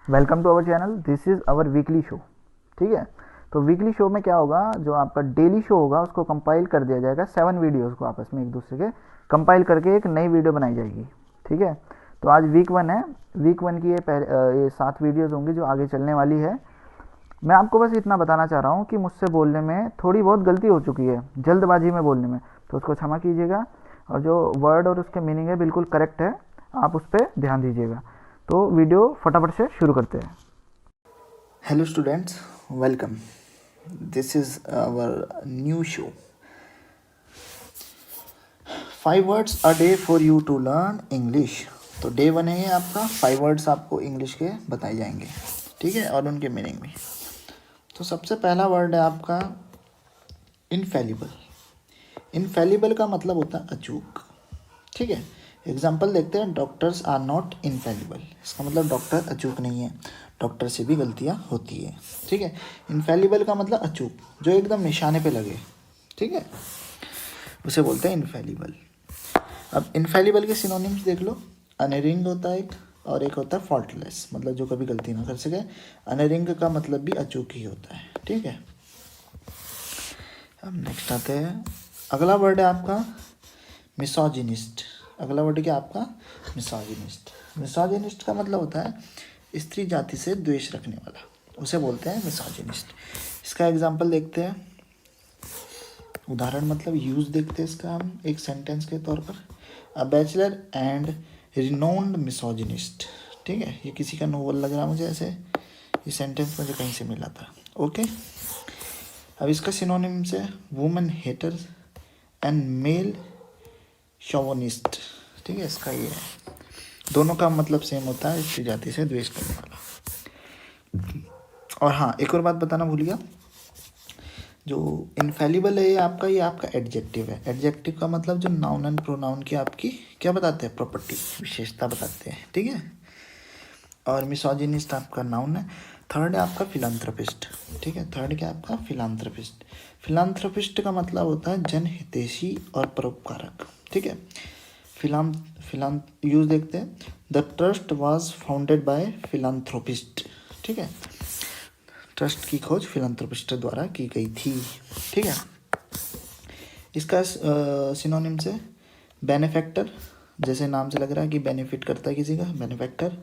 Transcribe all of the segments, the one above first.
Welcome to our channel. This is our weekly show. ठीक है, तो वीकली शो में क्या होगा, जो आपका डेली शो होगा उसको कंपाइल कर दिया जाएगा। 7 वीडियोस को आपस में एक दूसरे के कंपाइल करके एक नई वीडियो बनाई जाएगी। ठीक है, तो आज वीक 1 है। वीक 1 की ये 7 वीडियोस होंगी जो आगे चलने वाली है। मैं आपको बस इतना बताना चाह रहा हूँ कि मुझसे बोलने में थोड़ी बहुत गलती हो चुकी है, जल्दबाजी में बोलने में, तो उसको क्षमा कीजिएगा। और जो वर्ड और उसके मीनिंग है बिल्कुल करेक्ट है, आप उस पर ध्यान दीजिएगा। तो वीडियो फटाफट से शुरू करते हैं। Hello students, welcome. This is our new show. 5 words a day for you to learn English. तो डे 1 है ये आपका। 5 वर्ड्स आपको इंग्लिश के बताए जाएंगे, ठीक है, और उनके मीनिंग भी। तो सबसे पहला वर्ड है आपका इनफेलिबल। इनफेलिबल का मतलब होता है अचूक। ठीक है, एग्जाम्पल देखते हैं। Doctors are not infallible. इसका मतलब डॉक्टर अचूक नहीं है, डॉक्टर से भी गलतियाँ होती है। ठीक है, इनफेलिबल का मतलब अचूक, जो एकदम निशाने पे लगे। ठीक है, उसे बोलते हैं इनफेलिबल। अब इनफेलिबल के सिनोनिम्स देख लो। अनरिंग होता है एक, और एक होता है फॉल्टलेस, मतलब जो कभी गलती ना कर सके। अनरिंग का मतलब भी अचूक ही होता है। ठीक है, अब नेक्स्ट आते हैं। अगला वर्ड है आपका मिसोजिनिस्ट। अगला वर्ड क्या आपका मिसोजिनिस्ट। मिसोजिनिस्ट का मतलब होता है स्त्री जाति से द्वेष रखने वाला, उसे बोलते हैं मिसोजिनिस्ट। इसका एग्जांपल देखते हैं, उदाहरण मतलब यूज़ देखते हैं इसका हम एक सेंटेंस के तौर पर। A bachelor and renowned misogynist. ठीक है, ये किसी का नोवेल लग रहा मुझे ऐसे, ये सेंटेंस मुझे कहीं से मिला था। ओके, अब इसका सिनोनिम्स है वुमेन हेटर एंड मेल शोवनिस्ट। ठीक है, इसका ये है, दोनों का मतलब सेम होता है, स्त्री जाति से द्वेष करने वाला। और हाँ, एक और बात बताना भूल गया, जो इनफेलिबल है ये आपका एडजेक्टिव है। एडजेक्टिव का मतलब जो नाउन एंड प्रोनाउन की आपकी क्या बताते हैं, प्रॉपर्टी, विशेषता बताते हैं। ठीक है, और मिसोजिनिस्ट आपका नाउन है। थर्ड है आपका फिलांथ्रोपिस्ट। ठीक है, थर्ड क्या आपका फिलांथ्रोपिस्ट। फिलांथ्रोपिस्ट का मतलब होता है जनहितैषी और परोपकारक। ठीक है, फिलान यूज देखते हैं। The trust was founded by philanthropist. ठीक है, ट्रस्ट की खोज फिलांथ्रोपिस्ट द्वारा की गई थी। ठीक है, इसका सिनोनिम से बेनिफैक्टर, जैसे नाम से लग रहा है कि बेनिफिट करता है किसी का, बेनिफैक्टर।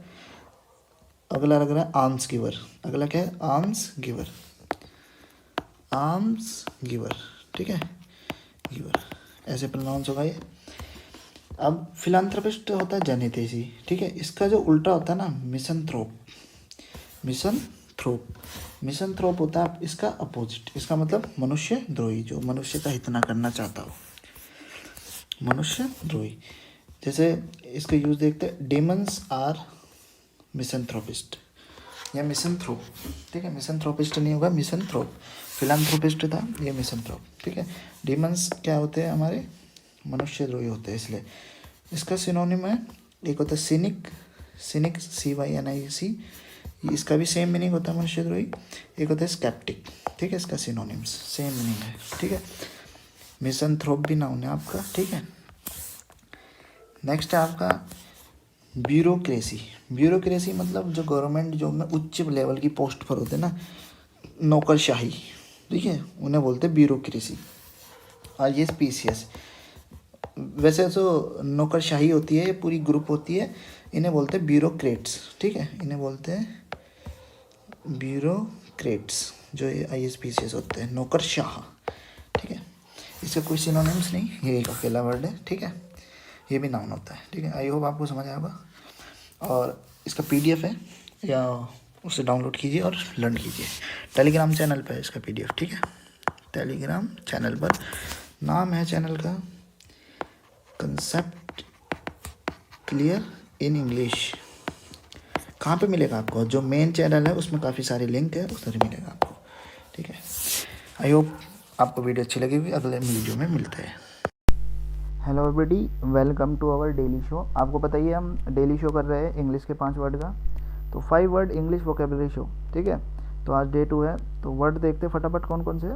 अगला लग रहा है आर्म्स गिवर। अगला क्या है, आर्म्स गिवर, आर्म्स गिवर। ठीक है, गिवर ऐसे प्रोनाउंस होगा ये। अब फिलांथ्रोपिस्ट होता है जनहितैषी। ठीक है, इसका जो उल्टा होता है ना, मिसनथ्रोप। मिसनथ्रोप होता है इसका अपोजिट। इसका मतलब मनुष्य द्रोही, जो मनुष्य का हित ना करना चाहता हो, मनुष्य द्रोही। जैसे इसका यूज देखते हैं, डेमन्स आर मिसनथ्रोपिस्ट या मिसनथ्रोप। ठीक है, मिसनथ्रोपिस्ट नहीं होगा, मिसनथ्रोप। फिलांथ्रोपिस्ट था, ये मिसनथ्रोप। ठीक है, डेमन्स क्या होते हैं, हमारे मनुष्य द्रोही होते हैं, इसलिए। इसका सिनोनिम है, एक होता है सिनिक, सिनिक CYNIC, इसका भी सेम मीनिंग होता है मनुष्य द्रोही। एक होता है स्केप्टिक। ठीक है, इसका सिनोनिम्स सेम मीनिंग है। ठीक है, मिसनथ्रोप भी नाउन है आपका। ठीक है, नेक्स्ट है आपका ब्यूरोक्रेसी। ब्यूरोक्रेसी मतलब जो गवर्नमेंट जॉब में उच्च लेवल की पोस्ट पर होते हैं ना, नौकरशाही। ठीक है, उन्हें बोलते हैं ब्यूरोक्रेसी। और ये स्पीसीएस, वैसे तो नौकरशाही होती है, ये पूरी ग्रुप होती है, इन्हें बोलते हैं ब्यूरोक्रेट्स। ठीक है, इन्हें बोलते हैं ब्यूरोक्रेट्स, जो ये ISPCS होते हैं, नौकरशाह। ठीक है, इसका कोई सिनोनिम्स नहीं, ये एक अकेला वर्ड है। ठीक है, ये भी नाउन होता है। ठीक है, आई होप आपको समझ आएगा। और इसका PDF है, या उसे डाउनलोड कीजिए और लर्न कीजिए। टेलीग्राम चैनल पर है इसका PDF। ठीक है, टेलीग्राम चैनल पर, नाम है चैनल का कंसेप्ट क्लियर इन इंग्लिश। कहाँ पे मिलेगा आपको, जो मेन चैनल है उसमें काफ़ी सारे लिंक है, उधर मिलेगा आपको। ठीक है, आई होप आपको वीडियो अच्छी लगी हुई। अगले वीडियो में मिलते हैं। Hello everybody, welcome to our daily show. आपको पता ही है हम डेली शो कर रहे हैं इंग्लिश के 5 वर्ड का, तो 5 वर्ड इंग्लिश वोकेबलरी शो। ठीक है, तो आज डे 2 है, तो वर्ड देखते फटाफट कौन कौन से है।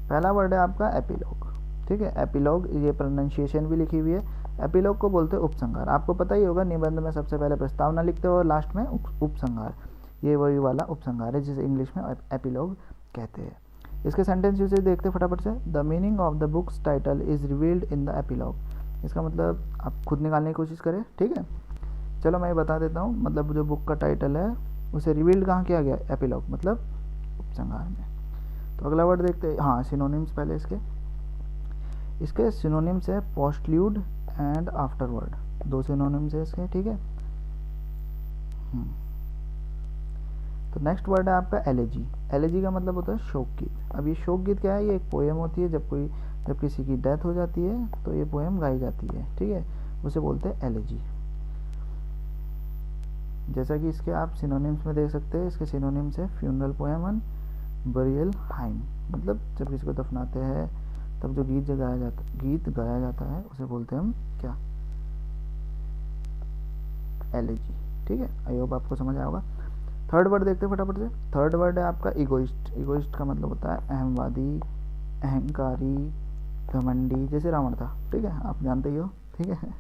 पहला वर्ड है आपका एपिलॉग। ठीक है, एपिलॉग, ये प्रोनाउंसिएशन भी लिखी हुई है। एपिलॉग को बोलते हैं उपसंहार। आपको पता ही होगा, निबंध में सबसे पहले प्रस्तावना लिखते हो और लास्ट में उपसंहार। ये वही वाला उपसंहार है जिसे इंग्लिश में एपिलॉग कहते हैं। इसके सेंटेंस यूसेज देखते फटाफट से। The meaning of the books title is revealed in the epilogue. इसका मतलब आप खुद निकालने की कोशिश करें, ठीक है। चलो मैं ये बता देता हूँ, मतलब जो बुक का टाइटल है उसे रिवील्ड कहाँ किया गया, एपिलॉग मतलब उपसंहार में। तो अगला वर्ड देखते हैं, हाँ सिनोनिम्स पहले इसके सिनोनिम्स है पोस्टल्यूड एंड आफ्टरवर्ड, 2 सिनोनिम्स है इसके, ठीक है। तो नेक्स्ट वर्ड है आपका एलेजी। एलेजी का मतलब होता है शोक गीत। अब ये शोक गीत क्या है, ये एक पोएम होती है, जब किसी की डेथ हो जाती है तो ये पोएम गाई जाती है, ठीक है, उसे बोलते हैं एलेजी। जैसा कि इसके आप सिनोनिम्स में देख सकते हैं, इसके सिनोनिम्स है funeral poem and burial hymn, मतलब जब किसी को दफनाते हैं तब जो गीत गाया जाता है उसे बोलते हैं हम क्या, एलेजी, ठीक है। आई होप आपको समझ आया होगा। थर्ड वर्ड देखते हैं फटाफट से। थर्ड वर्ड है आपका इगोइस्ट। इगोइस्ट का मतलब होता है अहमवादी, अहंकारी, घमंडी, जैसे रावण था, ठीक है, आप जानते ही हो, ठीक है,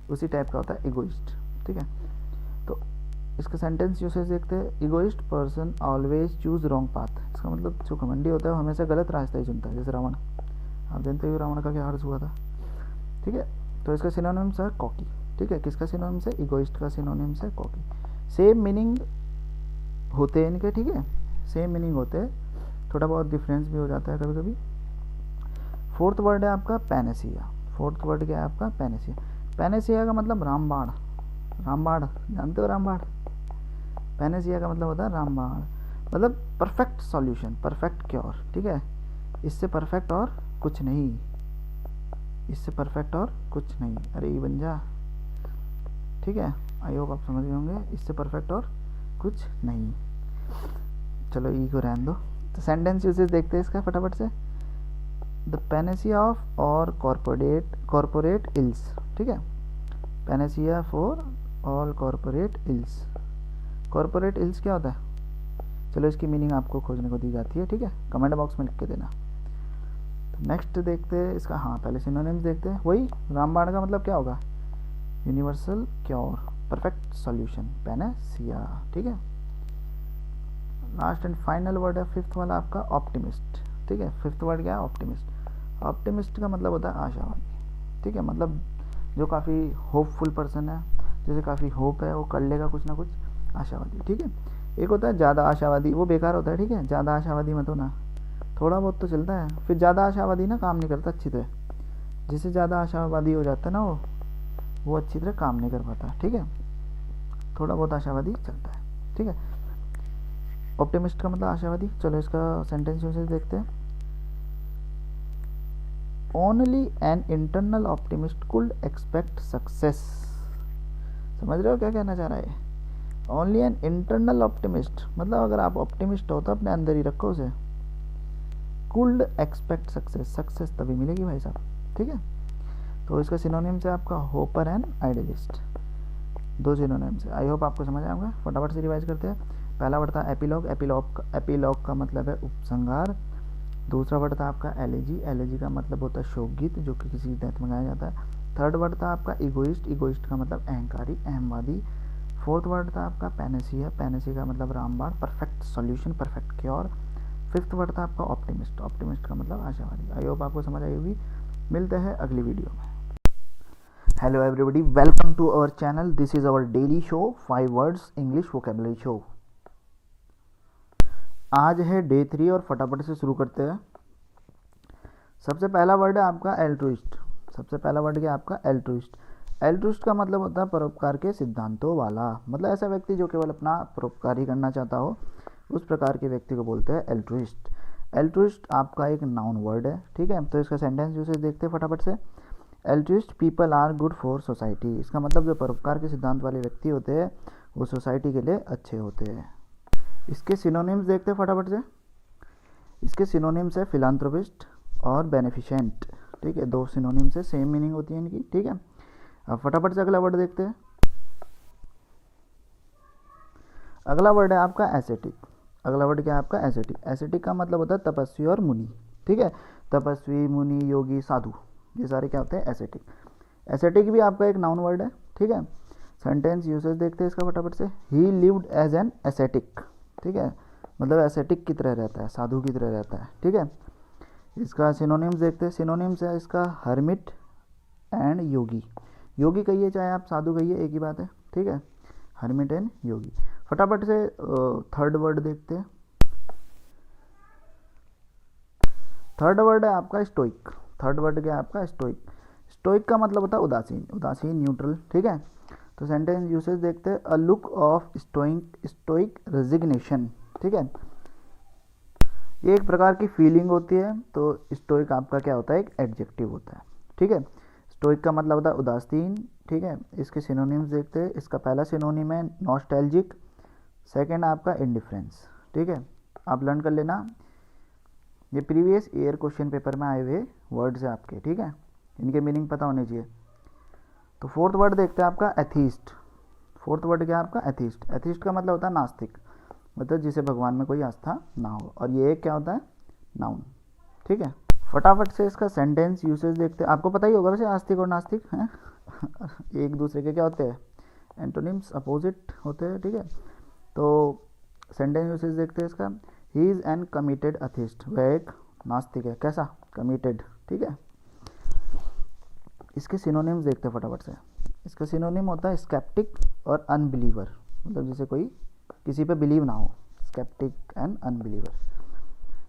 उसी टाइप का होता है इगोइस्ट, ठीक है। तो इसका सेंटेंस यूसेज देखते हैं। Egoist person always choose wrong path. इसका मतलब जो घमंडी होता है वो हमेशा गलत रास्ता ही चुनता है, जैसे रावण, आप जानते हो रावण का क्या हार्स हुआ था, ठीक है। तो इसका सिनोनिम्स है कॉकी, ठीक है। किसका सिनोनिम्स है, इगोइस्ट का सिनोनिम्स है कॉकी। सेम मीनिंग होते हैं इनके, ठीक है, सेम मीनिंग होते हैं, थोड़ा बहुत डिफरेंस भी हो जाता है कभी कभी। फोर्थ वर्ड है आपका पैनेसिया। फोर्थ वर्ड क्या है आपका, पैनेसिया। पैनेसिया का मतलब रामबाण। रामबाण जानते हो, रामबाण। पैनेसिया का मतलब होता है रामबाण, मतलब परफेक्ट सॉल्यूशन, परफेक्ट क्योर, ठीक है। इससे परफेक्ट और कुछ नहीं, इससे परफेक्ट और कुछ नहीं, अरे ये बन जा, ठीक है। आई होप आप समझ गए होंगे, इससे परफेक्ट और कुछ नहीं। चलो ई को रहने दो। तो सेंटेंस यूसेज देखते हैं इसका फटाफट से। द पैनेसिया ऑफ और कॉर्पोरेट इल्स, ठीक है, Panacea for all corporate ills. Corporate ills क्या होता है, चलो इसकी मीनिंग आपको खोजने को दी जाती है, ठीक है, कमेंट बॉक्स में लिख के देना। तो नेक्स्ट देखते हैं इसका, हाँ पहले सिनोनिम्स देखते हैं। वही रामबाण का मतलब क्या होगा, universal cure, perfect solution, Panacea, ठीक है। लास्ट एंड फाइनल वर्ड है फिफ्थ वाला आपका ऑप्टिमिस्ट, ठीक है। फिफ्थ वर्ड क्या है, ऑप्टिमिस्ट। ऑप्टिमिस्ट का मतलब होता है आशावादी, ठीक है, मतलब जो काफ़ी होपफुल पर्सन है, जैसे काफ़ी होप है, वो कर लेगा कुछ ना कुछ, आशावादी, ठीक है। एक होता है ज़्यादा आशावादी, वो बेकार होता है, ठीक है, ज़्यादा आशावादी मत होना, थोड़ा बहुत तो चलता है, फिर ज़्यादा आशावादी ना काम नहीं करता अच्छी तरह, जिससे ज़्यादा आशावादी हो जाता है ना वो अच्छी तरह काम नहीं कर पाता, ठीक है, थोड़ा बहुत आशावादी चलता है, ठीक है। ऑप्टिमिस्ट का मतलब आशावादी। चलो इसका सेंटेंस यूसेज देखते हैं। Only an internal optimist could expect success. समझ रहे हो क्या कहना चाह रहा है, ओनली एन इंटरनल ऑप्टिमिस्ट, मतलब अगर आप ऑप्टिमिस्ट हो तो अपने अंदर ही रखो उसे, कुड एक्सपेक्ट सक्सेस, सक्सेस तभी मिलेगी भाई साहब, ठीक है। तो इसका सिनोनिम्स है आपका होपर एंड आइडियलिस्ट, 2 सिनोनिम्स है। आई होप आपको समझ आएगा। फटाफट से रिवाइज करते हैं। पहला वर्ड था एपिलॉग। एपिलॉग का मतलब है उपसंहार। दूसरा वर्ड था आपका एलेजी। एलेजी का मतलब होता है शोक गीत, जो कि किसी डेथ में गाया जाता है। थर्ड वर्ड था आपका इगोइस्ट। इगोइस्ट का मतलब अहंकारी, अहमवादी। फोर्थ वर्ड था आपका पैनेसिया। पैनेसिया का मतलब रामबाण, perfect solution, perfect cure. Fifth word था आपका ऑप्टिमिस्ट। ऑप्टिमिस्ट का मतलब आशावादी। आई होप आपको समझ आई होगी। मिलते हैं अगली वीडियो में। Hello everybody, welcome to our channel. This is our daily show 5 words English vocabulary show. आज है डे 3 और फटाफट से शुरू करते हैं। सबसे पहला वर्ड है आपका एल्ट्रुइस्ट। सबसे पहला वर्ड क्या है आपका, एल्ट्रुइस्ट। एल्ट्रुइस्ट का मतलब होता है परोपकार के सिद्धांतों वाला, मतलब ऐसा व्यक्ति जो केवल अपना परोपकार ही करना चाहता हो, उस प्रकार के व्यक्ति को बोलते हैं एल्ट्रुइस्ट। एल्ट्रुइस्ट आपका एक नाउन वर्ड है, ठीक है। तो इसका सेंटेंस यूसेज देखते हैं फटाफट से। Altruist people are good for society. इसका मतलब जो परोपकार के सिद्धांत वाले व्यक्ति होते हैं वो सोसाइटी के लिए अच्छे होते हैं। इसके सिनोनिम्स देखते हैं फटाफट से। इसके सिनोनिम्स है फिलांथ्रोपिस्ट और बेनिफिशेंट, ठीक है, 2 सिनोनिम्स है, सेम मीनिंग होती है इनकी, ठीक है। अब फटाफट से अगला वर्ड देखते हैं। अगला वर्ड है आपका एसेटिक। अगला वर्ड क्या है आपका, एसेटिक। एसेटिक का मतलब होता है तपस्वी और मुनि, ठीक है। तपस्वी, मुनि, योगी, साधु, ये सारे क्या होते हैं, एसेटिक। एसेटिक भी आपका एक नाउन वर्ड है, ठीक है। सेंटेंस यूसेज देखते हैं इसका फटाफट से। He lived as an ascetic, ठीक है, मतलब एसेटिक की तरह रहता है, साधु की तरह रहता है, ठीक है। इसका सिनोनिम्स देखते हैं। सिनोनिम्स है इसका हर्मिट एंड योगी। योगी कहिए चाहे आप साधु कहिए, एक ही बात है, ठीक है, हर्मिट एंड योगी। फटाफट से थर्ड वर्ड देखते हैं। थर्ड वर्ड है आपका स्टोइक। थर्ड वर्ड क्या है आपका? स्टोइक। स्टोइक का मतलब होता है उदासीन, उदासीन, न्यूट्रल, ठीक है। तो सेंटेंस यूसेज देखते हैं। A look of stoic resignation, ठीक है, ये एक प्रकार की फीलिंग होती है। तो स्टोइक आपका क्या होता है? एक एडजेक्टिव होता है, ठीक है। स्टोइक का मतलब होता है उदासीन, ठीक है। इसके सिनोनिम्स देखते हैं। इसका पहला सिनोनिम है नॉस्टैल्जिक, सेकंड आपका इंडिफरेंस, ठीक है, आप लर्न कर लेना। ये प्रीवियस ईयर क्वेश्चन पेपर में आए हुए वर्ड्स है आपके, ठीक है, इनके मीनिंग पता होने चाहिए। तो फोर्थ वर्ड देखते हैं आपका एथीस्ट। फोर्थ वर्ड क्या है आपका? एथीस्ट। एथीस्ट का मतलब होता है नास्तिक, मतलब जिसे भगवान में कोई आस्था ना हो। और ये एक क्या होता है? नाउन, ठीक है। फटाफट से इसका सेंटेंस यूसेज देखते हैं। आपको पता ही होगा वैसे आस्तिक और नास्तिक हैं एक दूसरे के क्या होते हैं? एंटोनिम्स, अपोजिट होते हैं, ठीक है। तो सेंटेंस यूसेज देखते हैं इसका। ही इज़ एन कमिटेड अथिस्ट, वह एक नास्तिक है। कैसा? कमिटेड, ठीक है। इसके सिनोनिम्स देखते हैं फटाफट से। इसका सिनोनिम होता है स्केप्टिक और अनबिलीवर, मतलब जैसे कोई किसी पे बिलीव ना हो, स्केप्टिक एंड अनबिलीवर।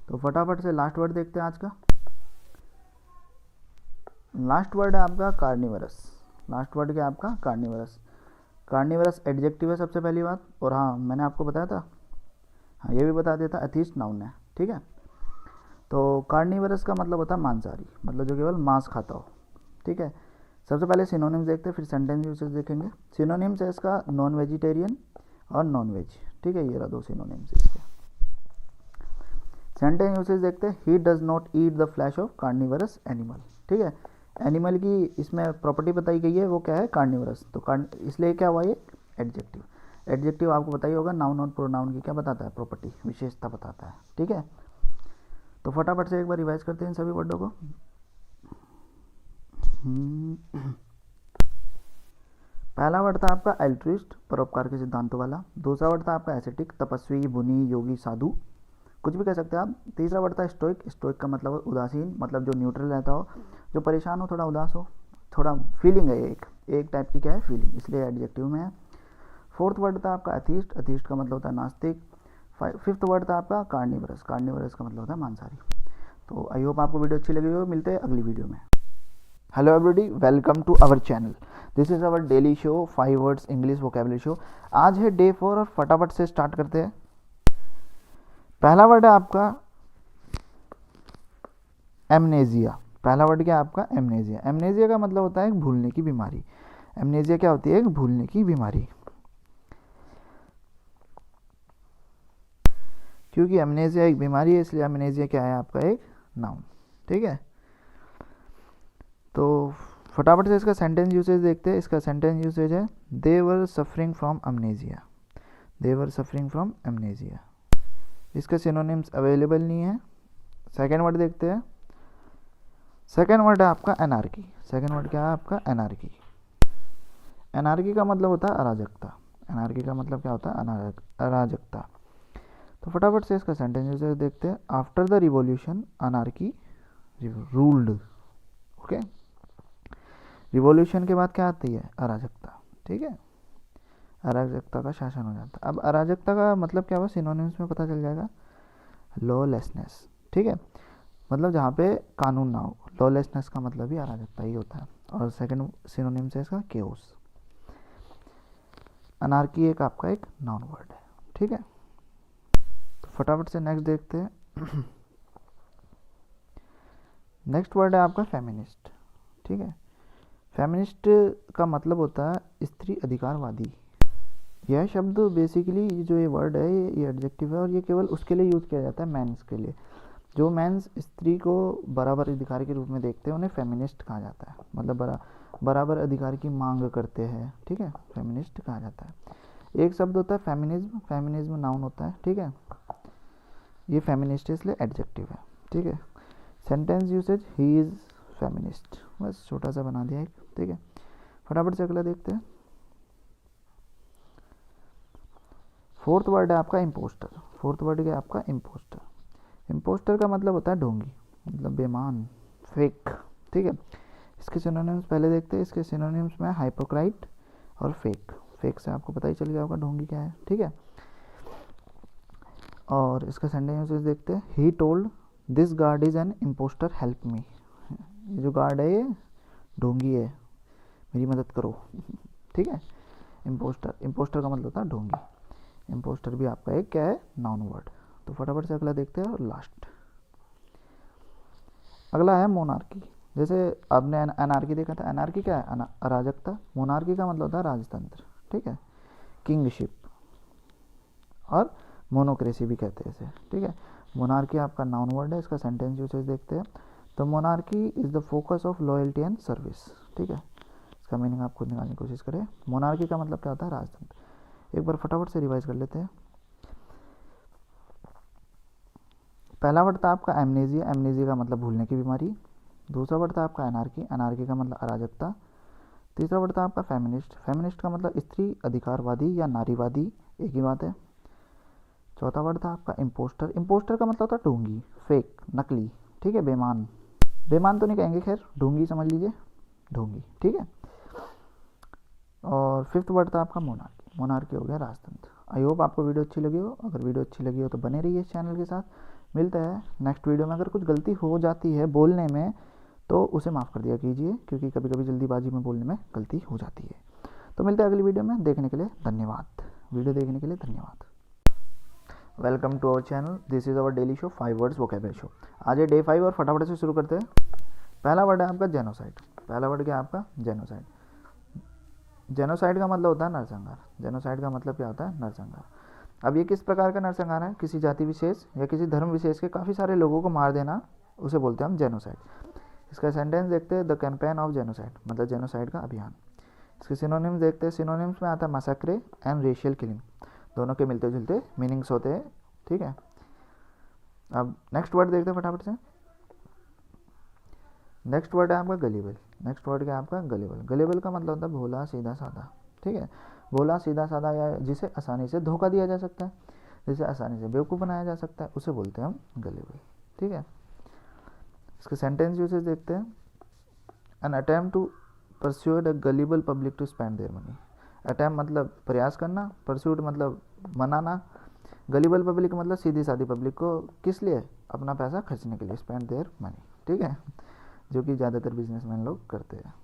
तो फटाफट से लास्ट वर्ड देखते हैं आज का। लास्ट वर्ड है आपका कार्निवरस। लास्ट वर्ड क्या है आपका? कार्निवरस। कार्निवरस एडजेक्टिव है सबसे पहली बात। और हाँ, मैंने आपको बताया था, हाँ ये भी बता दिया था, एथीस्ट नाउन है, ठीक है। तो कार्निवरस का मतलब होता है मांसाहारी, मतलब जो केवल मांस खाता हो, ठीक है। सबसे पहले सिनोनिम्स देखते हैं, फिर सेंटेंस यूसेज देखेंगे। सिनोनिम्स है इसका नॉन वेजिटेरियन और नॉन वेज, ठीक है, ये रहा दो सिनोनिम्स इसके। सेंटेंस यूसेज देखते हैं। He does not eat the flash of carnivorous animal, ठीक है। एनिमल की इसमें प्रॉपर्टी बताई गई है, वो क्या है? कार्निवरस। तो इसलिए क्या हुआ? ये एडजेक्टिव। एडजेक्टिव आपको बताइए होगा, नाउन और प्रोनाउन की क्या बताता है? प्रॉपर्टी, विशेषता बताता है, ठीक है। तो फटाफट से एक बार रिवाइज करते हैं इन सभी वर्डों को। पहला वर्ड था आपका एल्ट्रिस्ट, परोपकार के सिद्धांतों वाला। दूसरा वर्ड था आपका एसेटिक, तपस्वी, मुनि, योगी, साधु, कुछ भी कह सकते हैं आप। तीसरा वर्ड था स्टोइक। स्टोइक का मतलब उदासीन, मतलब जो न्यूट्रल रहता हो, जो परेशान हो, थोड़ा उदास हो, थोड़ा फीलिंग है, एक टाइप की क्या है? फीलिंग, इसलिए एडजेक्टिव में है। फोर्थ वर्ड था आपका एथीस्ट। एथीस्ट का मतलब होता है नास्तिक। फिफ्थ वर्ड था आपका कार्निवरस। कार्निवरस का मतलब होता है मांसाहारी। तो आई होप आपको वीडियो अच्छी लगी हो। मिलते हैं अगली वीडियो में। Hello everybody, welcome to our channel. This is our daily show 5 words English vocabulary show. आज है डे 4 और फटाफट से स्टार्ट करते हैं। पहला वर्ड है आपका एमनेजिया। पहला वर्ड क्या है आपका? एमनेजिया। एमनेजिया का मतलब होता है एक भूलने की बीमारी। एमनेजिया क्या होती है? एक भूलने की बीमारी। क्योंकि एमनेजिया एक बीमारी है, इसलिए एमनेजिया क्या है आपका? एक नाउन, ठीक है। तो फटाफट से इसका सेंटेंस यूसेज देखते हैं। इसका सेंटेंस यूसेज है they were suffering from amnesia. They were suffering from amnesia. इसके सिनोनिम्स अवेलेबल नहीं है। सेकेंड वर्ड देखते हैं। सेकेंड वर्ड है आपका एनार्की। सेकेंड वर्ड क्या है आपका? एनार्की। एनार्की का मतलब होता है अराजकता। एनार्की का मतलब क्या होता है? अराजकता। तो फटाफट से इसका सेंटेंस यूसेज देखते हैं। After the revolution anarchy ruled. Okay, revolution के बाद क्या आती है? अराजकता, ठीक है। अराजकता का शासन हो जाता है। अब अराजकता का मतलब क्या हुआ? सिनोनिम्स में पता चल जाएगा। लॉलेसनेस, ठीक है, मतलब जहाँ पे कानून ना हो। लॉलेसनेस का मतलब भी अराजकता ही होता है। और सेकंड सिनोनिम्स है इसका केओस। अनार्की एक आपका एक नाउन वर्ड है, ठीक है। तो फटाफट से नेक्स्ट देखते हैं। नेक्स्ट वर्ड है आपका फेमिनिस्ट, ठीक है। फेमिनिस्ट का मतलब होता है स्त्री अधिकारवादी। यह शब्द बेसिकली जो ये वर्ड है, ये एडजेक्टिव है और ये केवल उसके लिए यूज़ किया जाता है, मेंस के लिए। जो मेंस स्त्री को बराबर अधिकार के रूप में देखते हैं, उन्हें फेमिनिस्ट कहा जाता है। मतलब बराबर अधिकार की मांग करते हैं, ठीक है, फेमिनिस्ट कहा जाता है। एक शब्द होता है फेमिनिज्म। फेमिनिज्म नाउन होता है, ठीक है। ये फेमिनिस्ट इसलिए एडजेक्टिव है, ठीक है। Sentence usage he is feminist, बस छोटा सा बना दिया एक, ठीक है। फटाफट से अगला देखते हैं। फोर्थ वर्ड है आपका इम्पोस्टर। फोर्थ वर्ड क्या है आपका इम्पोस्टर। इम्पोस्टर का मतलब होता है ढोंगी, मतलब बेईमान, फेक। ठीक है, इसके सिनोनिम्स पहले देखते हैं। इसके सिनोनिम्स में हाइपोक्राइट और फेक। फेक से आपको पता ही चल गया होगा ढोंगी क्या है। ठीक है, और इसका सेंटेंस देखते हैं। He told this guard is an impostor help me. ये जो गार्ड है ये ढोंगी है, मेरी मदद करो। ठीक है, इम्पोस्टर, इम्पोस्टर का मतलब होता है ढोंगी। इम्पोस्टर भी आपका एक क्या है, नाउन वर्ड। तो फटाफट से अगला देखते हैं और लास्ट अगला है मोनार्की। जैसे आपने एनार्की देखा था, एनार्की क्या है, अराजकता। मोनार्की का मतलब होता है राजतंत्र। ठीक है, किंगशिप और मोनोक्रेसी भी कहते हैं इसे। ठीक है, मोनार्की आपका नाउन वर्ड है। इसका सेंटेंस यूसेज देखते हैं। तो monarchy is the focus of loyalty and service. ठीक है, इसका मीनिंग आप खुद निकालने की कोशिश करें। मोनार्की का मतलब क्या होता है, राजतंत्र। एक बार फटाफट से रिवाइज कर लेते हैं। पहला वर्ड था आपका एमनेजिया। एमनेजिया का मतलब भूलने की बीमारी। दूसरा वर्ड था आपका एनार्की। एनार्की का मतलब अराजकता। तीसरा वर्ड था आपका फेमिनिस्ट। फेमिनिस्ट का मतलब स्त्री अधिकारवादी या नारीवादी, एक ही बात है। चौथा वर्ड था आपका इम्पोस्टर। इम्पोस्टर का मतलब होता है ढोंगी, फेक, नकली। ठीक है, बेईमान। बेईमान तो नहीं कहेंगे, खैर ढोंगी समझ लीजिए, ढोंगी। ठीक है, और फिफ्थ वर्ड था आपका मोनार्की। मोनार्की हो गया राजतंत्र। आई होप आपको वीडियो अच्छी लगी हो। अगर वीडियो अच्छी लगी हो तो बने रहिए इस चैनल के साथ। मिलता है नेक्स्ट वीडियो में। अगर कुछ गलती हो जाती है बोलने में तो उसे माफ़ कर दिया कीजिए, क्योंकि कभी कभी जल्दीबाजी में बोलने में गलती हो जाती है। तो मिलते हैं अगली वीडियो में। देखने के लिए धन्यवाद। वीडियो देखने के लिए धन्यवाद। Welcome to our channel. This is our daily show 5 words vocabulary show. आज है डे 5 और फटाफट से शुरू करते हैं। पहला वर्ड है आपका जेनोसाइड। पहला वर्ड क्या है आपका, जेनोसाइड। जेनोसाइड का मतलब होता है नरसंहार। जेनोसाइड का मतलब क्या होता है, नरसंहार। अब ये किस प्रकार का नरसंहार है, किसी जाति विशेष या किसी धर्म विशेष के काफ़ी सारे लोगों को मार देना, उसे बोलते हैं हम जेनोसाइड। इसका सेंटेंस देखते हैं। द कैंपेन ऑफ जेनोसाइड, मतलब जेनोसाइड का अभियान। इसके सिनोनिम्स देखते हैं। सिनोनिम्स में आता है मैसेक्रे एंड रेशियल किलिंग। दोनों के मिलते जुलते मीनिंग्स होते हैं। ठीक है, अब नेक्स्ट वर्ड देखते हैं फटाफट से। नेक्स्ट वर्ड है आपका गलीबल। नेक्स्ट वर्ड क्या है आपका, गलीबल। गलीबल का मतलब होता है भोला सीधा साधा। ठीक है, भोला सीधा साधा या जिसे आसानी से धोखा दिया जा सकता है, जिसे आसानी से बेवकूफ़ बनाया जा सकता है, उसे बोलते हैं हम गलीबल। ठीक है, इसके सेंटेंस यूसेज देखते हैं। An attempt to persuade a gullible public to spend their money. Attempt मतलब प्रयास करना, परस्यूड मतलब मनाना, गलीबल पब्लिक मतलब सीधी सादी पब्लिक को किस लिए, अपना पैसा खर्चने के लिए, स्पेंड देयर मनी। ठीक है, जो कि ज़्यादातर बिजनेसमैन लोग करते हैं।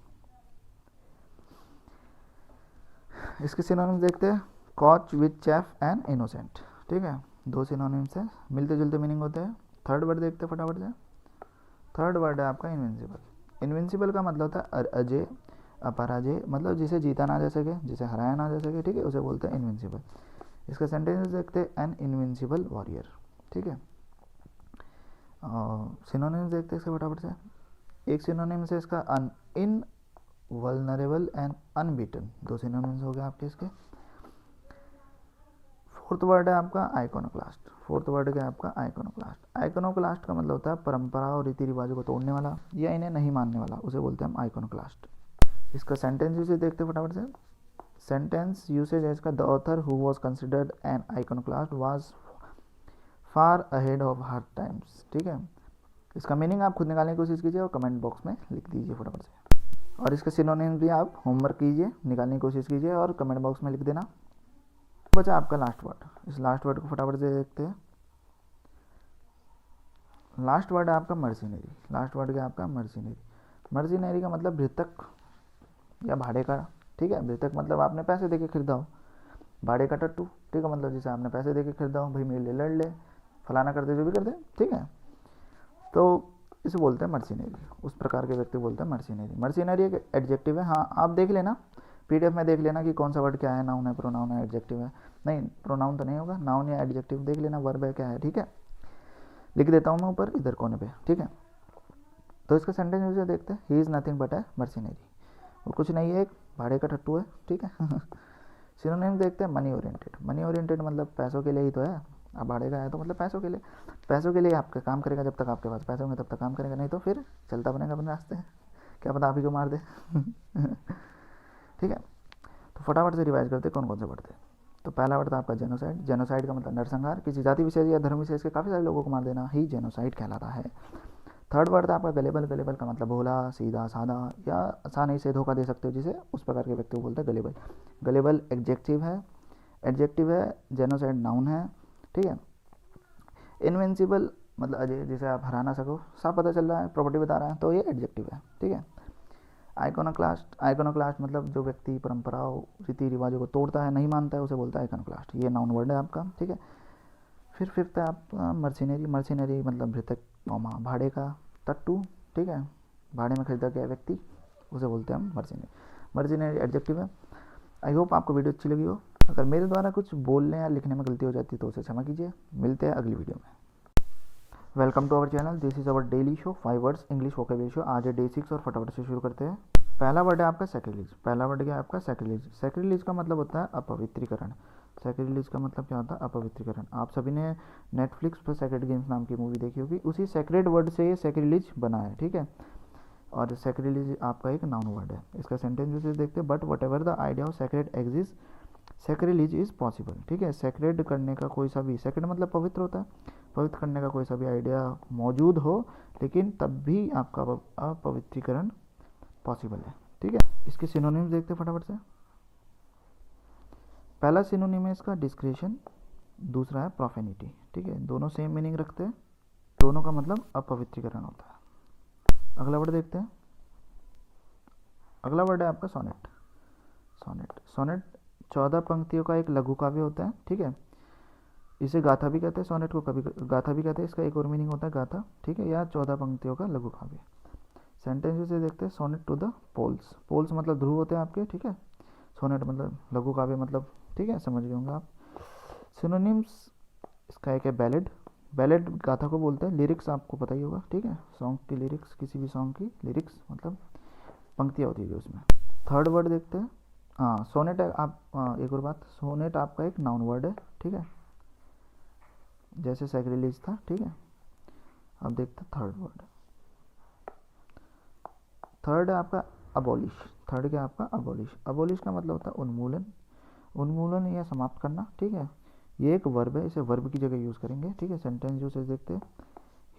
इसके सिनोनिम्स देखते हैं। कॉच, विद, चैफ एंड इनोसेंट। ठीक है, दो सिनोनिम्स हैं, मिलते जुलते मीनिंग होते हैं। थर्ड वर्ड देखते हैं फटाफट से। थर्ड वर्ड है आपका इनविंसिबल। इनविंसिबल का मतलब होता है अजय, अपराजय, मतलब जिसे जीता ना जा सके, जिसे हराया ना जा सके। ठीक है, उसे बोलते हैं इनविंसिबल। इसका सेंटेंस देखते हैं। An invincible warrior. ठीक है, सिनोनिम्स देखते हैं इसके फटाफट से। एक सिनोनिम्स है इसका इनवल्नरेबल एंड अनबीटन। दो सिनोनिम्स हो गए आपके इसके। फोर्थ वर्ड है आपका आइकोनोक्लास्ट। फोर्थ वर्ड क्या है आपका, आइकोनोक्लास्ट। आइकोनोक्लास्ट का मतलब होता है परंपरा और रीति रिवाजों को तोड़ने वाला या इन्हें नहीं मानने वाला, उसे बोलते हैं हम आइकोनोक्लास्ट। इसका सेंटेंस यूसेज देखते हैं फटाफट से। सेंटेंस यूसेज है इसका। The author who was considered an iconoclast was far ahead of her times. ठीक है, इसका मीनिंग आप खुद निकालने की कोशिश कीजिए और कमेंट बॉक्स में लिख दीजिए फटाफट से। और इसके सिनोनिम्स भी आप होमवर्क कीजिए, निकालने की कोशिश कीजिए और कमेंट बॉक्स में लिख देना। बचा आपका लास्ट वर्ड। इस लास्ट वर्ड को फटाफट से देखते हैं। लास्ट वर्ड है आपका मर्सिनरी। लास्ट वर्ड क्या है आपका, मर्सिनरी। मर्सिनरी का मतलब भृतक या भाड़े का। ठीक है, भृतक मतलब आपने पैसे देके खरीदा हो, भाड़े का टट्टू। ठीक है, मतलब जिसे आपने पैसे देके खरीदा हो, भाई मेरे लिए लड़ ले, फलाना कर दे, जो भी कर दे। ठीक है, तो इसे बोलते हैं मर्सिनरी। उस प्रकार के व्यक्ति बोलते हैं मर्सिनरी। मर्सिनरी एक एडजेक्टिव है। हाँ, आप देख लेना पीडीएफ में, देख लेना कि कौन सा वर्ड क्या है, नाउन है, प्रोनाउन है, एडजेक्टिव है। नहीं, प्रोनाउन तो नहीं होगा, नाउन या एडजेक्टिव देख लेना, वर्ब है क्या है। ठीक है, लिख देता हूँ मैं ऊपर इधर कोने पे। ठीक है, तो इसका सेंटेंस यूज देखते हैं। ही इज़ नथिंग बट है मर्सिनरी। वो कुछ नहीं है, एक भाड़े का टट्टू है। ठीक है, सिनोनिम देखते हैं। Money oriented. मनी ओरिएंटेड मतलब पैसों के लिए ही तो है। अब भाड़े का है तो मतलब पैसों के लिए। पैसों के लिए आपका काम करेगा, जब तक आपके पास पैसे होंगे तब तक काम करेगा, नहीं तो फिर चलता बनेगा अपने रास्ते। क्या पता आप ही को मार दे। ठीक है, तो फटाफट से रिवाइज करते कौन कौन से पढ़ते हैं। तो पहला वर्ड था आपका जेनोसाइड। जेनोसाइड का मतलब नरसंहार, किसी जाति विशेष या धर्म विशेष के काफ़ी सारे लोगों को मार देना ही जेनोसाइड कहलाता है। थर्ड वर्ड था आपका गलेबल। गलेबल का मतलब भोला, सीधा, सादा या आसानी से धोखा दे सकते हो जिसे, उस प्रकार के व्यक्ति को बोलते हैं गलेबल। गलेबल एडजेक्टिव है, जेनोसाइड नाउन है, ठीक है। इनविंसिबल मतलब अजय, जिसे आप हरा ना सको, साफ पता चल रहा है, प्रॉपर्टी बता रहा है, तो ये एडजेक्टिव है, ठीक है। आइकोनोक्लास्ट मतलब जो व्यक्ति परंपराओं रीति रिवाजों को तोड़ता है, नहीं मानता है, उसे बोलता है आइकोनोक्लास्ट। ये नाउन वर्ड है आपका, ठीक है। फिर फिफ्थ है आपका मर्सिनरी। मर्सिनरी मतलब भृतक, भाड़े का टट्टू, ठीक है। भाड़े में खरीदा गया व्यक्ति, उसे बोलते हैं हम मर्सिनरी। मर्सिनरी एडजेक्टिव है। आई होप आपको वीडियो अच्छी लगी हो। अगर मेरे द्वारा कुछ बोलने या लिखने में गलती हो जाती है तो उसे क्षमा कीजिए। मिलते हैं अगली वीडियो में। Welcome to our channel, this is our daily show 5 words English vocabulary show. आज है डे 6 और फटाफट से शुरू करते हैं। पहला वर्ड है आपका सैक्रिलीज। पहला वर्ड क्या है आपका सैक्रिलीज। सैक्रिलीज का मतलब होता है अपवित्रीकरण। सैक्रिलीज का मतलब क्या होता है अपवित्रीकरण। आप सभी ने नेटफ्लिक्स पर सेक्रेड गेम्स नाम की मूवी देखी होगी, उसी सेक्रेड वर्ड से ये सैक्रिलीज बना है, ठीक है। और सैक्रिलीज आपका एक नाउन वर्ड है। इसका सेंटेंस यूसेज देखते हैं। But whatever the idea of sacred exist, sacrilege is possible, ठीक है। सैक्रेड करने का कोई सा भी, सैक्रेड मतलब पवित्र होता है, पवित्र करने का कोई सा भी आइडिया मौजूद हो, लेकिन तब भी आपका अपवित्रीकरण पॉसिबल है, ठीक है। इसके सिनोनिम्स देखते हैं फटाफट से। पहला सिनोनिम है इसका डिस्क्रेशन, दूसरा है प्रोफेनिटी, ठीक है। दोनों सेम मीनिंग रखते हैं, दोनों का मतलब अपवित्रीकरण होता है। अगला वर्ड देखते हैं। अगला वर्ड है आपका सोनेट। सोनेट 14 पंक्तियों का एक लघु काव्य होता है, ठीक है। इसे गाथा भी कहते हैं, सोनेट को कभी गाथा भी कहते हैं। इसका एक और मीनिंग होता है गाथा, ठीक है, या 14 पंक्तियों का लघु काव्य। सेंटेंस से देखते हैं। Sonnet to the poles. Poles मतलब ध्रुव होते हैं आपके, ठीक है। सोनेट मतलब लघु काव्य मतलब, ठीक है, समझ गए होंगे आप। सिनोनिम्स इसका एक है बैलेड। बैलेड गाथा को बोलते हैं। लिरिक्स आपको पता ही होगा, ठीक है। सॉन्ग की लिरिक्स, किसी भी सॉन्ग की लिरिक्स मतलब पंक्तियाँ होती है उसमें। थर्ड वर्ड देखते हैं। हाँ, सोनेट आप एक और बात, सोनेट आपका एक नाउन वर्ड है, ठीक है, जैसे सैक्रिलीज था, ठीक है। अब देखते हैं थर्ड वर्ड। थर्ड है आपका अबॉलिश। थर्ड क्या आपका अबॉलिश। अबॉलिश का मतलब होता है उन्मूलन। उन्मूलन या समाप्त करना, ठीक है। ये एक वर्ब है, इसे वर्ब की जगह यूज़ करेंगे, ठीक है। सेंटेंस यूसेज देखते हैं।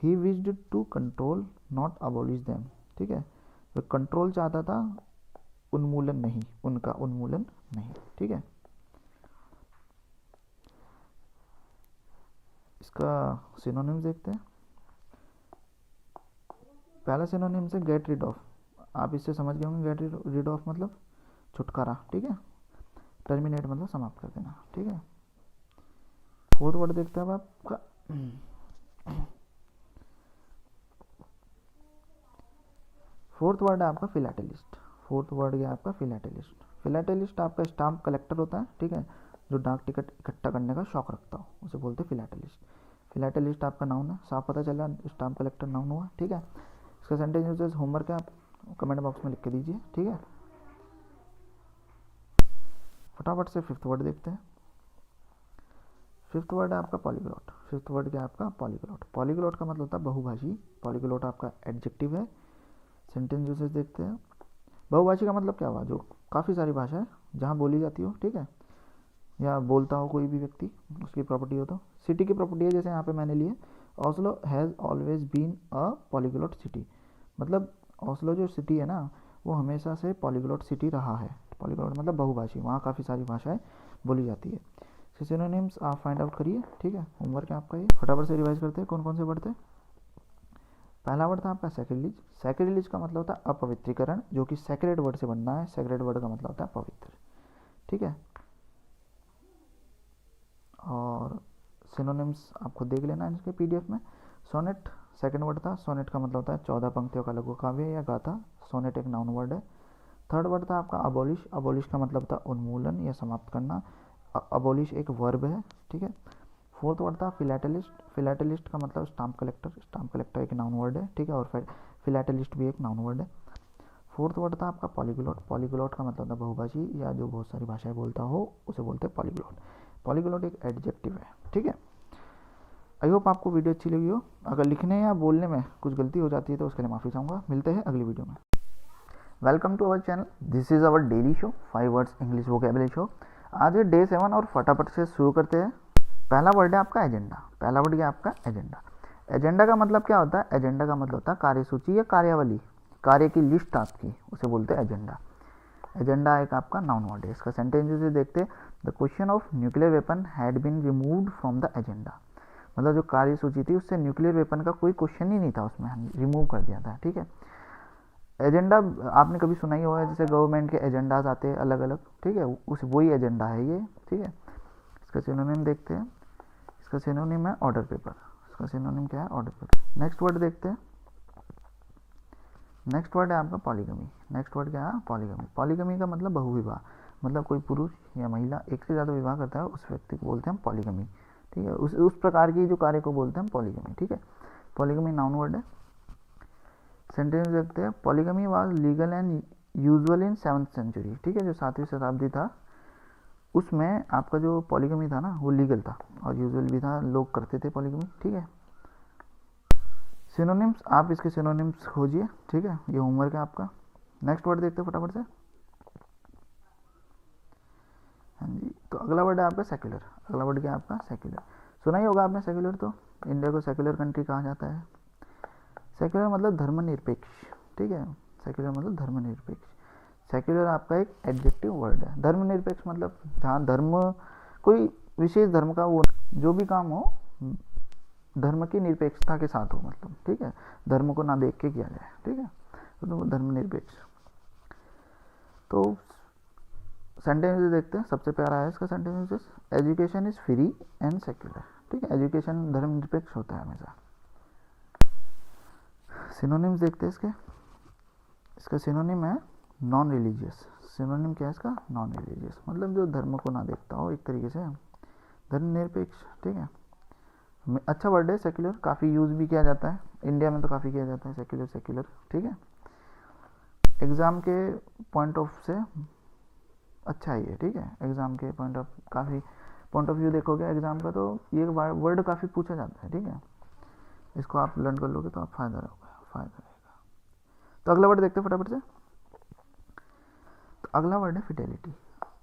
He wished to control not abolish them, ठीक है। वह कंट्रोल चाहता था, उन्मूलन नहीं, उनका उन्मूलन नहीं, ठीक है। इसका सिनोनिम्स देखते हैं। पहला सिनोनिम्स है गेट रिड ऑफ। आप इससे समझ गए होंगे, गेट रिड ऑफ मतलब छुटकारा, ठीक है। टर्मिनेट मतलब समाप्त कर देना, ठीक है। फोर्थ वर्ड देखते हैं अब आपका। फोर्थ वर्ड है आपका फिलैटेलिस्ट। फोर्थ वर्ड क्या आपका फिलैटेलिस्ट। फिलैटेलिस्ट आपका स्टाम्प कलेक्टर होता है, ठीक है, जो डाक टिकट इकट्ठा करने का शौक रखता हो, उसे बोलते हैं फिलैटेलिस्ट। फिलैटेलिस्ट आपका नाउन है, साफ पता चला स्टाम्प कलेक्टर नाउन हुआ, ठीक है। इसका सेंटेंस यूजेस होमवर्क है, आप कमेंट बॉक्स में लिख के दीजिए, ठीक है। फटाफट से फिफ्थ वर्ड देखते हैं। फिफ्थ वर्ड है आपका पॉलीग्लॉट। फिफ्थ वर्ड क्या आपका पॉलीग्लॉट। पॉलीग्लॉट का मतलब होता है बहुभाषी। पॉलीग्लॉट आपका एडजेक्टिव है। सेंटेंस यूसेज देखते हैं। बहुभाषी का मतलब क्या हुआ, जो काफ़ी सारी भाषा है जहाँ बोली जाती हो, ठीक है, या बोलता हो कोई भी व्यक्ति, उसकी प्रॉपर्टी हो। तो सिटी की प्रॉपर्टी है, जैसे यहाँ पे मैंने लिए, Oslo has always been a polyglot city. मतलब ऑस्लो जो सिटी है ना, वो हमेशा से पॉलीग्लॉट सिटी रहा है। पॉलीग्लॉट मतलब बहुभाषी, वहाँ काफ़ी सारी भाषाएं बोली जाती है। सिनोनिम्स आप फाइंड आउट करिए, ठीक है, होमवर्क है आपका ये। फटाफट से रिवाइज करते हैं कौन कौन से वर्ड थे। पहला वर्ड था आपका सैक्रिलीज। सैक्रिलीज का मतलब होता है अपवित्रीकरण, जो कि सैक्रेड वर्ड से बनना है। सैक्रेड वर्ड का मतलब होता है पवित्र, ठीक है। और सिनोनिम्स आपको देख लेना है इसके पीडीएफ में। सोनेट सेकंड वर्ड था। सोनेट का मतलब होता है 14 पंक्तियों का लघु काव्य या गाथा। सोनेट एक नाउन वर्ड है। थर्ड वर्ड था आपका अबॉलिश। अबॉलिश का मतलब था उन्मूलन या समाप्त करना। अबॉलिश एक वर्ब है, ठीक है। फोर्थ वर्ड था फिलैटेलिस्ट। फिलैटेलिस्ट का मतलब स्टाम्प कलेक्टर। स्टाम्प कलेक्टर एक नाउन वर्ड है, ठीक है, और फिलैटेलिस्ट भी एक नाउन वर्ड है। फोर्थ वर्ड था आपका पॉलीग्लॉट। पॉलीग्लॉट का मतलब था बहुभाषी या जो बहुत सारी भाषाएं बोलता हो, उसे बोलते हैं पॉलीग्लॉट। पॉलीग्लॉट एक एडजेक्टिव है, ठीक है। आई होप आपको वीडियो अच्छी लगी हो। अगर लिखने या बोलने में कुछ गलती हो जाती है तो उसके लिए माफ़ी चाहूँगा। मिलते हैं अगली वीडियो में। Welcome to our channel, this is our daily show 5 words English vocabulary show. आज है डे 7 और फटाफट से शुरू करते हैं। पहला वर्ड है आपका एजेंडा। पहला वर्ड क्या आपका एजेंडा। एजेंडा का मतलब क्या होता है? एजेंडा का मतलब होता है कार्यसूची या कार्यावली, कार्य की लिस्ट आपकी, उसे बोलते हैं एजेंडा। एजेंडा एक आपका नाउन वर्ड है। इसका सेंटेंस देखते हैं। The question of nuclear weapon had been removed from the agenda. मतलब जो कार्यसूची थी उससे न्यूक्लियर वेपन का कोई क्वेश्चन ही नहीं था, उसमें रिमूव कर दिया था। ठीक है। एजेंडा आपने कभी सुना ही होगा, जैसे गवर्नमेंट के एजेंडाज आते हैं अलग अलग। ठीक है, उस वही एजेंडा है ये। ठीक है। इसका सिनोनिम देखते हैं। इसका सिनोनिम है ऑर्डर पेपर। इसका सिनोनिम क्या है? Order paper. नेक्स्ट वर्ड देखते हैं। नेक्स्ट वर्ड है आपका पॉलीगमी। नेक्स्ट वर्ड क्या है? पॉलीगमी। पॉलीगमी का मतलब बहुविवाह, मतलब कोई पुरुष या महिला एक से ज़्यादा विवाह करता है, उस व्यक्ति को बोलते हैं पॉलीगमी। ठीक है, उस प्रकार की जो कार्य को बोलते हैं पॉलीगमी। ठीक है, पॉलीगमी नाउन वर्ड है। सेंटेंस देखते हैं। Polygamy was legal and usual in 7th century. ठीक है, जो 7वीं शताब्दी था उसमें आपका जो पॉलीगमी था ना वो लीगल था और यूजुअल भी था, लोग करते थे पॉलीगमी। ठीक है। सिनोनिम्स, आप इसके सिनोनिम्स खोजिए। ठीक है, ये होमवर्क है आपका। नेक्स्ट वर्ड देखते हैं फटाफट से। हाँ जी, तो अगला वर्ड है आपका सेक्युलर। अगला वर्ड क्या है आपका? सेक्युलर। सुना ही होगा आपने सेक्युलर, तो इंडिया को सेक्युलर कंट्री कहा जाता है। सेक्युलर मतलब धर्मनिरपेक्ष। ठीक है, सेक्युलर मतलब धर्मनिरपेक्ष। सेक्युलर आपका एक एडजेक्टिव वर्ड है। धर्मनिरपेक्ष मतलब जहाँ धर्म, कोई विशेष धर्म का वो जो भी काम हो धर्म की निरपेक्षता के साथ हो, मतलब। ठीक है, धर्म को ना देख के किया जाए। ठीक है, तो धर्मनिरपेक्ष। तो सेंटेंस देखते हैं। सबसे प्यारा है इसका sentence, education is free and secular. ठीक है, एजुकेशन धर्मनिरपेक्ष होता है हमेशा। सिनोनिम्स देखते हैं इसके। इसका सिनोनिम है नॉन रिलीजियस। सिनोनिम क्या है इसका? नॉन रिलीजियस, मतलब जो धर्म को ना देखता हो, एक तरीके से धर्मनिरपेक्ष। ठीक है, अच्छा वर्ड है सेक्युलर, काफ़ी यूज़ भी किया जाता है इंडिया में, तो काफ़ी किया जाता है सेक्युलर सेक्युलर। ठीक है, एग्ज़ाम के पॉइंट ऑफ से अच्छा ही है। ठीक है, एग्ज़ाम के पॉइंट ऑफ व्यू देखोगे एग्ज़ाम का, तो ये वर्ड काफ़ी पूछा जाता है। ठीक है, इसको आप लर्न कर लोगे तो आप फायदा रहेगा। तो अगला वर्ड देखते हैं फटाफट से। तो अगला वर्ड है फिडेलिटी।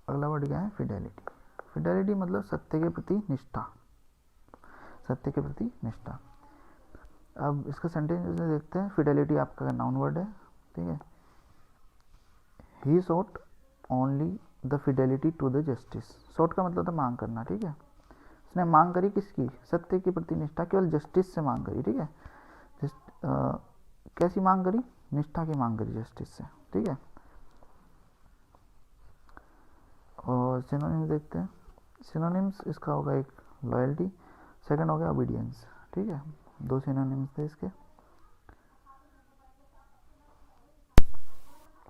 अगला वर्ड क्या है? फिडेलिटी। फिडेलिटी मतलब सत्य के प्रति निष्ठा। सत्य के प्रति निष्ठा। अब इसका सेंटेंस देखते हैं। फिडेलिटी आपका नाउन वर्ड है। ठीक है, he sought only the fidelity to the justice. sought का मतलब था मांग करना। ठीक है, उसने मांग करी किसकी? सत्य के प्रति निष्ठा, केवल जस्टिस से मांग करी। ठीक है, कैसी मांग करी? निष्ठा की मांग करी, जस्टिस से। ठीक है, और सिनोनिम्स देखते हैं। सिनोनिम्स इसका होगा एक लॉयल्टी, सेकंड हो गया ओबीडियंस। ठीक है, दो सिनोनिम्स थे इसके।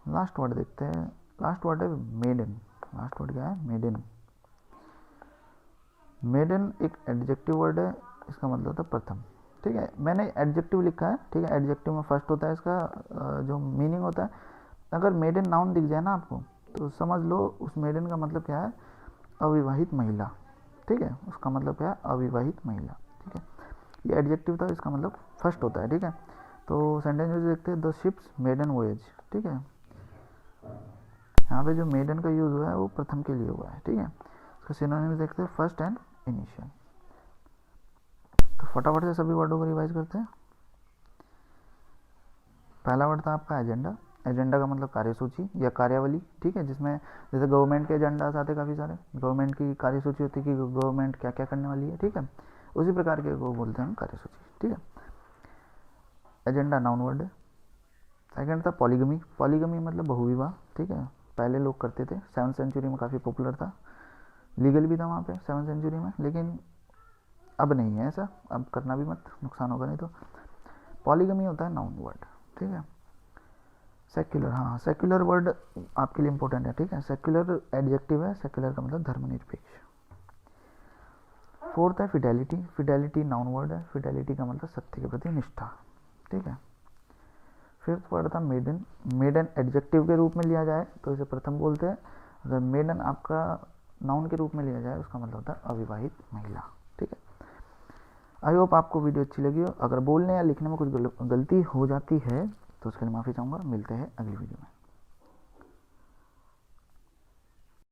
लास्ट वर्ड देखते हैं। लास्ट वर्ड है मेडन। लास्ट वर्ड क्या है? मेडन। मेडन एक एडजेक्टिव वर्ड है, इसका मतलब होता है प्रथम। ठीक है, मैंने एडजेक्टिव लिखा है। ठीक है, एडजेक्टिव में फर्स्ट होता है इसका जो मीनिंग होता है। अगर मेडन नाउन दिख जाए ना आपको, तो समझ लो उस मेडन का मतलब क्या है? अविवाहित महिला। ठीक है, उसका मतलब क्या है? अविवाहित महिला। ठीक है, ये एडजेक्टिव था, इसका मतलब फर्स्ट होता है। ठीक है, तो सेंटेंस देखते हैं। The ship's maiden voyage. ठीक है, यहाँ पे जो मेडन का यूज हुआ है वो प्रथम के लिए हुआ है। ठीक है, इसका सिनोनिम्स देखते हैं। First and initial. तो फटाफट से सभी वर्डों को रिवाइज करते हैं। पहला वर्ड था आपका एजेंडा। एजेंडा का मतलब कार्यसूची या कार्यावली। ठीक है, जिसमें जैसे गवर्नमेंट के एजेंडास आते काफ़ी सारे, गवर्नमेंट की कार्यसूची होती है कि गवर्नमेंट क्या क्या करने वाली है। ठीक है, उसी प्रकार के को बोलते हैं कार्यसूची। ठीक है, एजेंडा नाउन वर्ड है। सेकंड था पॉलीगमी। पॉलीगमी मतलब बहुविवाह। ठीक है, पहले लोग करते थे, 7th सेंचुरी में काफ़ी पॉपुलर था, लीगल भी था वहाँ पे 7th सेंचुरी में, लेकिन अब नहीं है ऐसा। अब करना भी मत, नुकसान होगा नहीं तो। पॉलीगमी होता है नाउन वर्ड। ठीक है, सेक्युलर, हाँ सेक्युलर वर्ड आपके लिए इंपॉर्टेंट है। ठीक है, सेक्युलर एडजेक्टिव है, सेक्युलर का मतलब धर्मनिरपेक्ष। फोर्थ है फिडेलिटी। फिडेलिटी नाउन वर्ड है। फिडेलिटी का मतलब सत्य के प्रति निष्ठा। ठीक है, फिफ्थ वर्ड था मेडन। मेडन एडजेक्टिव के रूप में लिया जाए तो इसे प्रथम बोलते हैं। अगर मेडन आपका नाउन के रूप में लिया जाए उसका मतलब होता है अविवाहित महिला। ठीक है, आई होप आपको वीडियो अच्छी लगी हो। अगर बोलने या लिखने में कुछ गलती हो जाती है तो उसके लिए माफ़ी चाहूँगा। मिलते हैं अगली वीडियो में।